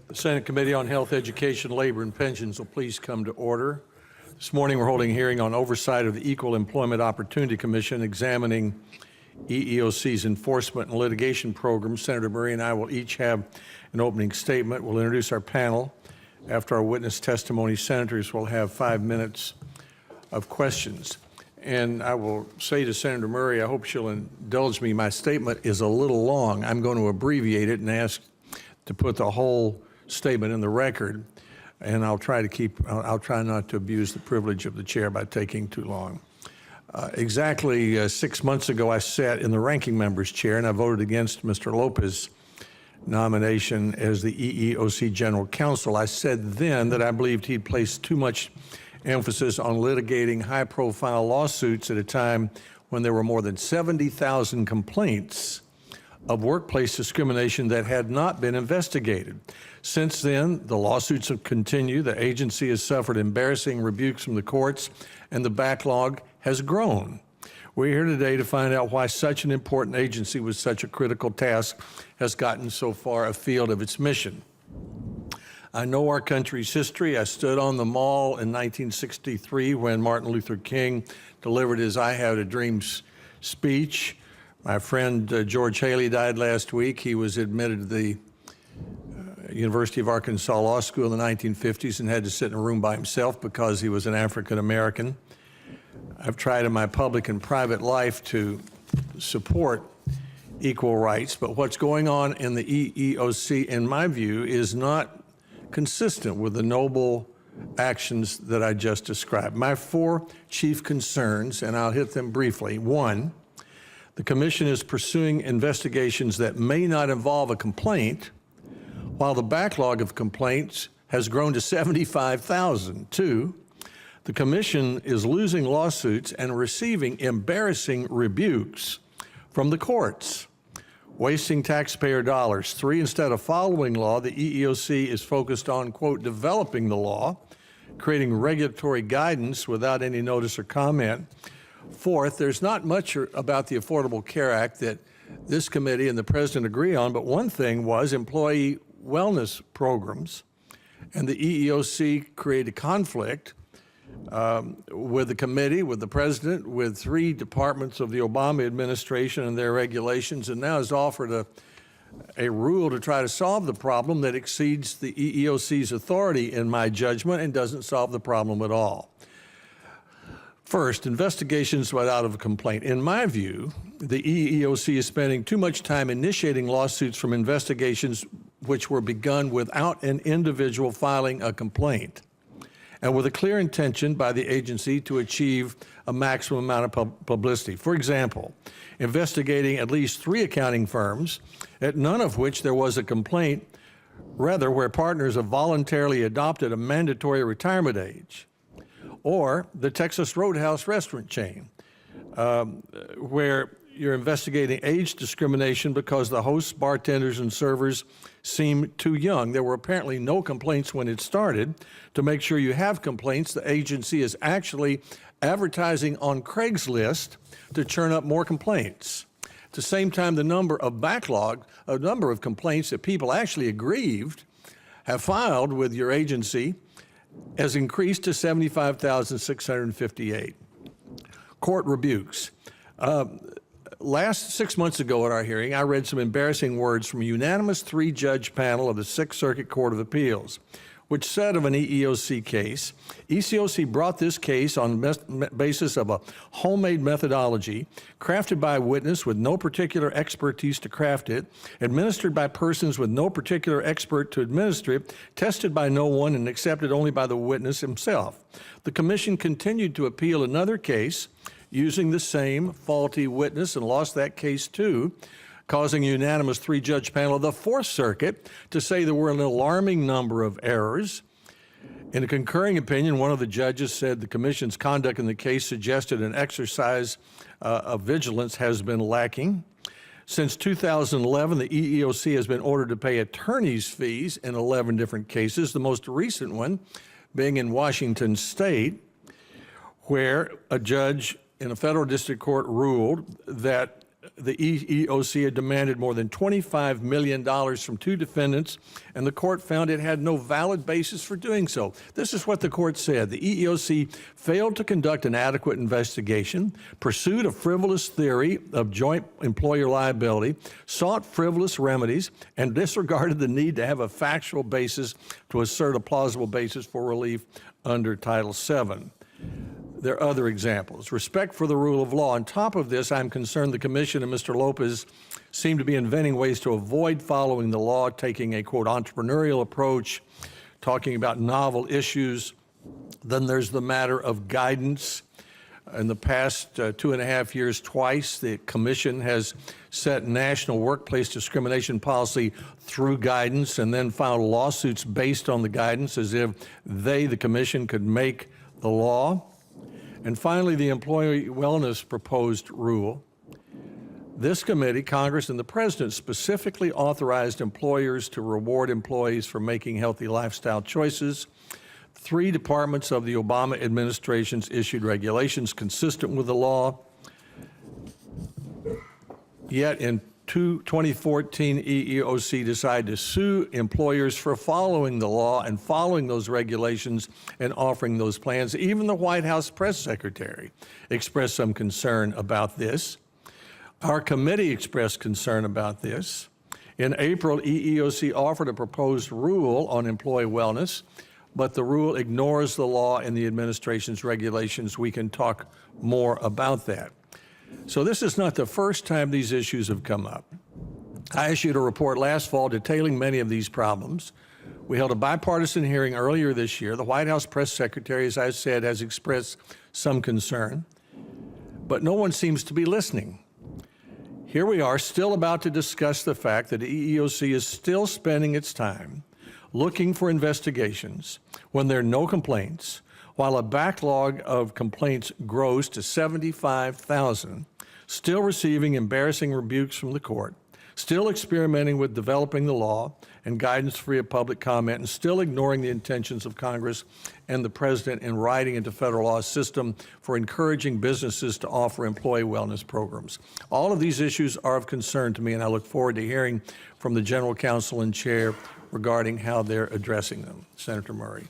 The Senate Committee on Health, Education, Labor, and Pensions will please come to order. This morning we're holding a hearing on oversight of the Equal Employment Opportunity Commission examining EEOC's enforcement and litigation programs. Senator Murray and I will each have an opening statement. We'll introduce our panel. After our witness testimony, senators will have 5 minutes of questions. And I will say to Senator Murray, I hope she'll indulge me. My statement is a little long. I'm going to abbreviate it and ask to put the whole statement in the record. And I'll try not to abuse the privilege of the chair by taking too long. Exactly 6 months ago, I sat in the ranking member's chair and I voted against Mr. Lopez's nomination as the EEOC General Counsel. I said then that I believed he'd placed too much emphasis on litigating high-profile lawsuits at a time when there were more than 70,000 complaints of workplace discrimination that had not been investigated. Since then, the lawsuits have continued, the agency has suffered embarrassing rebukes from the courts, and the backlog has grown. We're here today to find out why such an important agency with such a critical task has gotten so far afield of its mission. I know our country's history. I stood on the Mall in 1963 when Martin Luther King delivered his I Have a Dream speech. My friend George Haley died last week. He was admitted to the University of Arkansas Law School in the 1950s and had to sit in a room by himself because he was an African American. I've tried in my public and private life to support equal rights, but what's going on in the EEOC, in my view, is not consistent with the noble actions that I just described. My 4 chief concerns, and I'll hit them briefly. 1, the Commission is pursuing investigations that may not involve a complaint, while the backlog of complaints has grown to 75,000. 2, the Commission is losing lawsuits and receiving embarrassing rebukes from the courts, wasting taxpayer dollars. 3, instead of following law, the EEOC is focused on, quote, developing the law, creating regulatory guidance without any notice or comment. 4th, there's not much about the Affordable Care Act that this committee and the President agree on, but one thing was employee wellness programs, and the EEOC created conflict with the committee, with the President, with 3 departments of the Obama administration and their regulations, and now has offered a rule to try to solve the problem that exceeds the EEOC's authority, in my judgment, and doesn't solve the problem at all. First, investigations without a complaint. In my view, the EEOC is spending too much time initiating lawsuits from investigations which were begun without an individual filing a complaint, and with a clear intention by the agency to achieve a maximum amount of publicity. For example, investigating at least 3 accounting firms, at none of which there was a complaint, rather where partners have voluntarily adopted a mandatory retirement age. Or the Texas Roadhouse restaurant chain, where you're investigating age discrimination because the hosts, bartenders, and servers seem too young. There were apparently no complaints when it started. To make sure you have complaints, the agency is actually advertising on Craigslist to churn up more complaints. At the same time, the number of complaints that people actually aggrieved have filed with your agency has increased to 75,658. Court rebukes. 6 months ago at our hearing, I read some embarrassing words from a unanimous 3-judge panel of the 6th Circuit Court of Appeals, which said of an EEOC case, EEOC brought this case on the basis of a homemade methodology, crafted by a witness with no particular expertise to craft it, administered by persons with no particular expert to administer it, tested by no one and accepted only by the witness himself. The Commission continued to appeal another case using the same faulty witness and lost that case too, causing a unanimous 3-judge panel of the 4th Circuit to say there were an alarming number of errors. In a concurring opinion, one of the judges said the Commission's conduct in the case suggested an exercise of vigilance has been lacking. Since 2011, the EEOC has been ordered to pay attorney's fees in 11 different cases, the most recent one being in Washington State, where a judge in a federal district court ruled that the EEOC had demanded more than $25 million from 2 defendants, and the court found it had no valid basis for doing so. This is what the court said. The EEOC failed to conduct an adequate investigation, pursued a frivolous theory of joint employer liability, sought frivolous remedies, and disregarded the need to have a factual basis to assert a plausible basis for relief under Title VII. There are other examples. Respect for the rule of law. On top of this, I'm concerned the Commission and Mr. Lopez seem to be inventing ways to avoid following the law, taking a, quote, entrepreneurial approach, talking about novel issues. Then there's the matter of guidance. In the past 2.5 years, twice, the Commission has set national workplace discrimination policy through guidance and then filed lawsuits based on the guidance as if they, the Commission, could make the law. And finally, the employee wellness proposed rule. This committee, Congress, and the President specifically authorized employers to reward employees for making healthy lifestyle choices. 3 departments of the Obama administration's issued regulations consistent with the law. Yet in 2014, EEOC decided to sue employers for following the law and following those regulations and offering those plans. Even the White House press secretary expressed some concern about this. Our committee expressed concern about this. In April, EEOC offered a proposed rule on employee wellness, but the rule ignores the law and the administration's regulations. We can talk more about that. So this is not the first time these issues have come up. I issued a report last fall detailing many of these problems. We held a bipartisan hearing earlier this year. The White House press secretary, as I said, has expressed some concern, but no one seems to be listening. Here we are, still about to discuss the fact that the EEOC is still spending its time looking for investigations when there are no complaints, while a backlog of complaints grows to 75,000, still receiving embarrassing rebukes from the court, still experimenting with developing the law and guidance free of public comment, and still ignoring the intentions of Congress and the President in writing into federal law a system for encouraging businesses to offer employee wellness programs. All of these issues are of concern to me, and I look forward to hearing from the General Counsel and Chair regarding how they're addressing them. Senator Murray.